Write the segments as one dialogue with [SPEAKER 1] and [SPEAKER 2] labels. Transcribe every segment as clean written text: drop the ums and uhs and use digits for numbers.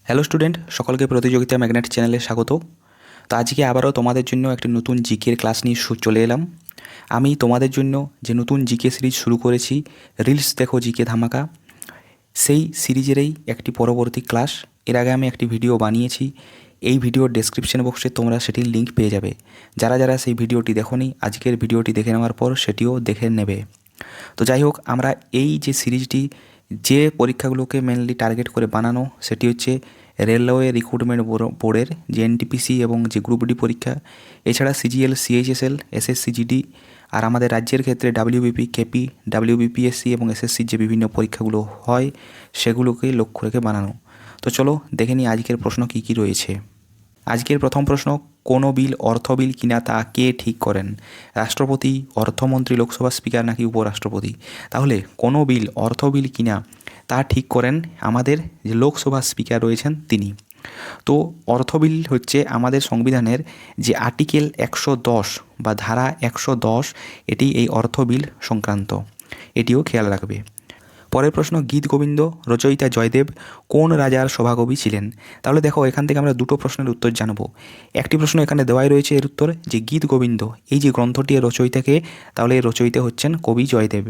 [SPEAKER 1] Hello student, সকলকে প্রতিযোগিতা magnet চ্যানেলে স্বাগত। তো আজকে আবারও তোমাদের জন্য একটি নতুন জিকের ক্লাস নিয়ে চলে এলাম। আমি তোমাদের জন্য যে নতুন জিকে সিরিজ শুরু করেছি, রিলস দেখো জিকে ধামাকা, সেই সিরিজেরই একটি পরবর্তী ক্লাস। এর আগে আমি একটি ভিডিও বানিয়েছি, এই ভিডিওর ডেসক্রিপশন বক্সে তোমরা সেটির লিঙ্ক পেয়ে যাবে। যারা যারা সেই ভিডিওটি দেখোনি, আজকের ভিডিওটি দেখে নেওয়ার পর সেটিও দেখে নেবে। তো যাই হোক, আমরা এই যে সিরিজটি যে পরীক্ষাগুলোকে মেনলি টার্গেট করে বানানো, সেটি হচ্ছে রেলওয়ে রিক্রুটমেন্ট বোর্ডের যে এনটিপিসি এবং যে গ্রুপ ডি পরীক্ষা, এছাড়া সিজিএল, সিএইচএসএল, এসএসসি জিডি, আর আমাদের রাজ্যের ক্ষেত্রে ডাব্লিউবিপি, কেপি, ডাব্লিউবিপিএসসি এবং এসএসসির যে বিভিন্ন পরীক্ষাগুলো হয় সেগুলোকে লক্ষ্য রেখে বানানো। তো চলো দেখে নিই আজকের প্রশ্ন কী কী রয়েছে। আজকের প্রথম প্রশ্ন, কোনো বিল অর্থ বিল কিনা তা কে ঠিক করেন? রাষ্ট্রপতি, অর্থমন্ত্রী, লোকসভা স্পিকার নাকি উপরাষ্ট্রপতি? তাহলে কোনো বিল অর্থ বিল কিনা তা ঠিক করেন আমাদের যে লোকসভা স্পিকার রয়েছেন তিনি। তো অর্থ বিল হচ্ছে আমাদের সংবিধানের যে আর্টিকেল 110 বা ধারা 110, এটি এই অর্থ বিল সংক্রান্ত, এটিও খেয়াল রাখবে। পরের প্রশ্ন, গীত গোবিন্দ রচয়িতা জয়দেব কোন রাজার সভাকবি ছিলেন? তাহলে দেখো, এখান থেকে আমরা দুটো প্রশ্নের উত্তর জানবো। একটি প্রশ্ন এখানে দেওয়াই রয়েছে, এর উত্তর যে গীত গোবিন্দ এই যে গ্রন্থটি এর রচয়িতাকে, তাহলে এর রচয়িতা হচ্ছেন কবি জয়দেব।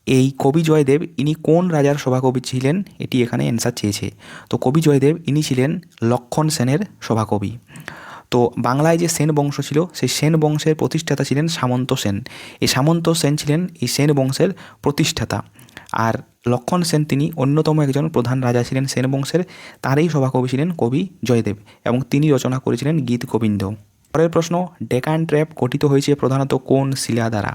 [SPEAKER 1] এই কবি জয়দেব ইনি কোন রাজার সভাকবি ছিলেন, এটি এখানে অ্যান্সার চেয়েছে। তো কবি জয়দেব ইনি ছিলেন লক্ষণ সেনের সভাকবি। তো বাংলায় যে সেন বংশ ছিল, সেই সেন বংশের প্রতিষ্ঠাতা ছিলেন সামন্ত সেন। এই সামন্ত সেন ছিলেন এই সেন বংশের প্রতিষ্ঠাতা, আর লক্ষণ সেন তিনি অন্যতম একজন প্রধান রাজা ছিলেন সেন বংশের। তারই সভাকবি ছিলেন কবি জয়দেব এবং তিনি রচনা করেছিলেন গীত গোবিন্দ। পরের প্রশ্ন, ডেকান ট্র্যাপ গঠিত হয়েছে প্রধানত কোন শিলা দ্বারা?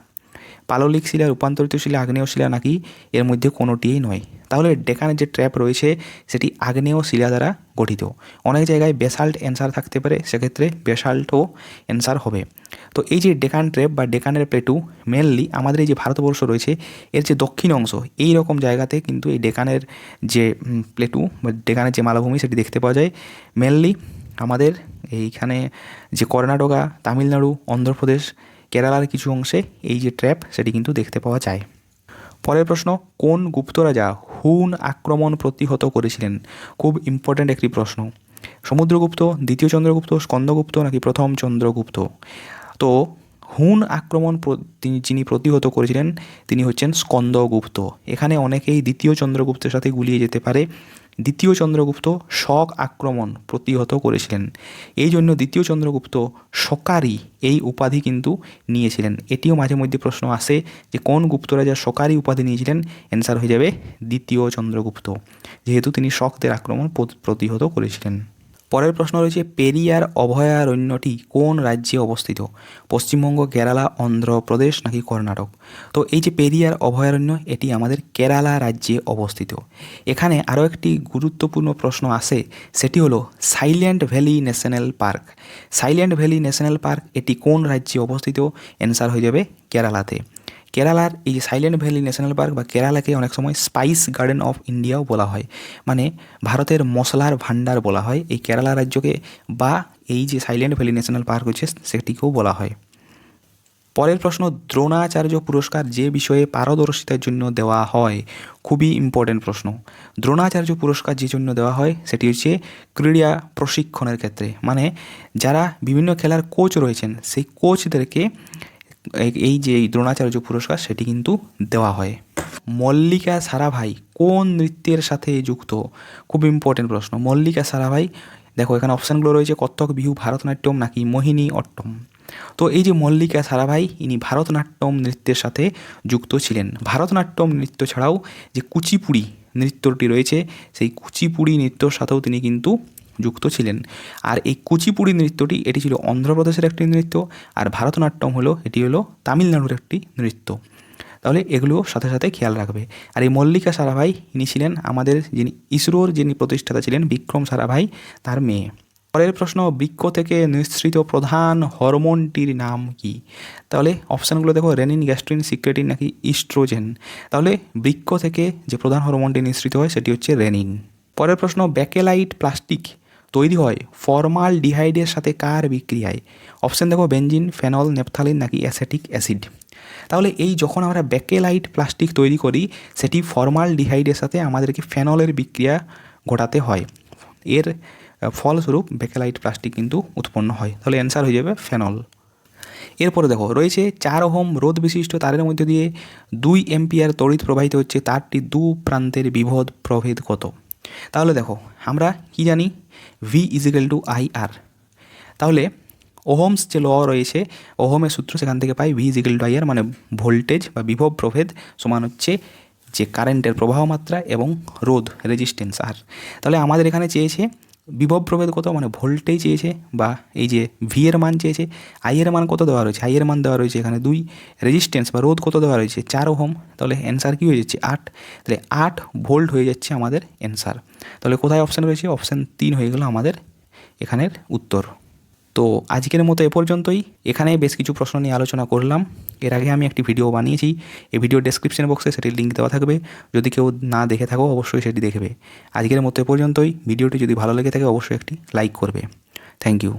[SPEAKER 1] পাললিক শিলা, রূপান্তরিত শিলা, আগ্নেয় শিলা নাকি এর মধ্যে কোনোটিই নয়? তাহলে ডেকানের যে ট্র্যাপ রয়েছে সেটি আগ্নেয় শিলা দ্বারা গঠিত। অনেক জায়গায় বেসাল্ট অ্যান্সার থাকতে পারে, সেক্ষেত্রে বেসাল্টও অ্যান্সার হবে। তো এই যে ডেকান ট্র্যাপ বা ডেকানের প্লেটু মেনলি আমাদের এই যে ভারতবর্ষ রয়েছে এর যে দক্ষিণ অংশ, এই রকম জায়গাতে কিন্তু এই ডেকানের যে প্লেটু বা ডেকানের যে মালভূমি সেটি দেখতে পাওয়া যায়। মেনলি আমাদের এইখানে যে কর্ণাটকা, তামিলনাড়ু, অন্ধ্রপ্রদেশ, কেরালার কিছু অংশে এই যে ট্র্যাপ সেটি কিন্তু দেখতে পাওয়া যায়। পরের প্রশ্ন, কোন গুপ্ত রাজা হুন আক্রমণ প্রতিহত করেছিলেন? খুব ইম্পর্ট্যান্ট একটি প্রশ্ন। সমুদ্রগুপ্ত, দ্বিতীয় চন্দ্রগুপ্ত, স্কন্দগুপ্ত নাকি প্রথম চন্দ্রগুপ্ত? তো হুন আক্রমণ যিনি প্রতিহত করেছিলেন তিনি হচ্ছেন স্কন্দগুপ্ত। এখানে অনেকেই দ্বিতীয় চন্দ্রগুপ্তের সাথে গুলিয়ে যেতে পারে। দ্বিতীয় চন্দ্রগুপ্ত শক আক্রমণ প্রতিহত করেছিলেন, এই জন্য দ্বিতীয় চন্দ্রগুপ্ত শকারি এই উপাধি কিন্তু নিয়েছিলেন। এটিও মাঝে মধ্যে প্রশ্ন আসে যে কোন গুপ্ত রাজা শকারি উপাধি নিয়েছিলেন, অ্যান্সার হয়ে যাবে দ্বিতীয় চন্দ্রগুপ্ত, যেহেতু তিনি শকদের আক্রমণ প্রতিহত করেছিলেন। পরের প্রশ্ন রয়েছে, পেরিয়ার অভয়ারণ্যটি কোন রাজ্যে অবস্থিত? পশ্চিমবঙ্গ, কেরালা, অন্ধ্রপ্রদেশ নাকি কর্ণাটক? তো এই যে পেরিয়ার অভয়ারণ্য, এটি আমাদের কেরালা রাজ্যে অবস্থিত। এখানে আরও একটি গুরুত্বপূর্ণ প্রশ্ন আসে, সেটি হলো silent valley national park. Silent valley national park এটি কোন রাজ্যে অবস্থিত? অ্যান্সার হয়ে যাবে কেরালাতে। কেরালার এই যে সাইলেন্ট ভ্যালি ন্যাশনাল পার্ক বা কেরালাকে অনেক সময় স্পাইস গার্ডেন অফ ইন্ডিয়াও বলা হয়, মানে ভারতের মশলার ভাণ্ডার বলা হয় এই কেরালা রাজ্যকে, বা এই যে সাইলেন্ট ভ্যালি ন্যাশনাল পার্ক হচ্ছে সেটিকেও বলা হয়। পরের প্রশ্ন, দ্রোণাচার্য পুরস্কার যে বিষয়ে পারদর্শিতার জন্য দেওয়া হয়? খুবই ইম্পর্টেন্ট প্রশ্ন। দ্রোণাচার্য পুরস্কার যে জন্য দেওয়া হয় সেটি হচ্ছে ক্রীড়া প্রশিক্ষণের ক্ষেত্রে, মানে যারা বিভিন্ন খেলার কোচ রয়েছেন সেই কোচদেরকে এই যে দ্রোণাচার্য পুরস্কার সেটি কিন্তু দেওয়া হয়। মল্লিকা সারাভাই কোন নৃত্যের সাথে যুক্ত? খুব ইম্পর্টেন্ট প্রশ্ন। মল্লিকা সারাভাই, দেখো এখানে অপশানগুলো রয়েছে কত্থক, বিহু, ভারতনাট্যম নাকি মোহিনী অট্টম। তো এই যে মল্লিকা সারাভাই ইনি ভারতনাট্যম নৃত্যের সাথে যুক্ত ছিলেন। ভারতনাট্যম নৃত্য ছাড়াও যে কুচিপুড়ি নৃত্যটি রয়েছে সেই কুচিপুড়ি নৃত্যর সাথেও তিনি কিন্তু যুক্ত ছিলেন। আর এই কুচিপুড়ি নৃত্যটি এটি ছিল অন্ধ্রপ্রদেশের একটি নৃত্য, আর ভারতনাট্যম এটি হলো তামিলনাড়ুর একটি নৃত্য। তাহলে এগুলো সাথে সাথে খেয়াল রাখবে। আর এই মল্লিকা সারাভাই ইনি ছিলেন আমাদের যিনি ইসরোর যিনি প্রতিষ্ঠাতা ছিলেন বিক্রম সারাভাই তার মেয়ে। পরের প্রশ্ন, বৃক্ষ থেকে নিঃসৃত প্রধান হরমোনটির নাম কি? তাহলে অপশানগুলো দেখো, রেনিন, গ্যাস্ট্রিন, সিক্রেটিন নাকি ইস্ট্রোজেন। তাহলে বৃক্ষ থেকে যে প্রধান হরমোনটি নিঃসৃত হয় সেটি হচ্ছে রেনিন। পরের প্রশ্ন, ব্যাকেলাইট প্লাস্টিক তৈরি হয় ফর্মালডিহাইডের সাথে কার বিক্রিয়ায়? অপশান দেখো, বেনজিন, ফেনল, নেপথালিন নাকি অ্যাসেটিক অ্যাসিড। তাহলে এই যখন আমরা ব্যাকেলাইট প্লাস্টিক তৈরি করি সেটি ফর্মালডিহাইডের সাথে আমাদেরকে ফেনলের বিক্রিয়া ঘটাতে হয়। এর ফলস্বরূপ বেকেলাইট প্লাস্টিক কিন্তু উৎপন্ন হয়। তাহলে অ্যান্সার হয়ে যাবে ফেনল। এরপরে দেখো রয়েছে 4 ওহম রোধ বিশিষ্ট তারের মধ্যে দিয়ে 2 এম্পিয়ার তড়িৎ প্রবাহিত হচ্ছে, তারটি দু প্রান্তের বিভব প্রভেদ কত? তাহলে দেখো আমরা কি জানি, ভি ইজিক্যাল টু আই আর। তাহলে ওহমস যে ল রয়েছে, ওহমের সূত্র, সেখান থেকে পাই ভি ইজিক্যাল টু আই আর, মানে ভোল্টেজ বা বিভব প্রভেদ সমান হচ্ছে যে কারেন্টের প্রবাহ মাত্রা এবং রোধ রেজিস্ট্যান্স আর। তাহলে আমাদের এখানে চেয়েছে বিভব প্রভেদ কত, মানে ভোল্টেজ চেয়েছে, বা এই যে ভি এর মান চেয়েছে। আই এর মান কত দেওয়া রয়েছে, আই এর মান দেওয়া রয়েছে এখানে 2, রেজিস্ট্যান্স বা রোধ কত দেওয়া রয়েছে 4 ওহম। তাহলে অ্যান্সার কী হয়ে যাচ্ছে 8। তাহলে 8 ভোল্ট হয়ে যাচ্ছে আমাদের অ্যান্সার। তাহলে কোথায় অপশান রয়েছে, অপশান 3 হয়ে গেল আমাদের এখানের উত্তর। তো আজকের মতো এ পর্যন্তই। এখানে বেশ কিছু প্রশ্ন নিয়ে আলোচনা করলাম। এর আগে আমি একটি ভিডিও বানিয়েছি, এই ভিডিও ডেসক্রিপশন বক্সে সেটির লিঙ্ক দেওয়া থাকবে, যদি কেউ না দেখে থাকো অবশ্যই সেটি দেখবে। আজকের মতো এ পর্যন্তই। ভিডিওটি যদি ভালো লেগে থাকে অবশ্যই একটি লাইক করবে। Thank you.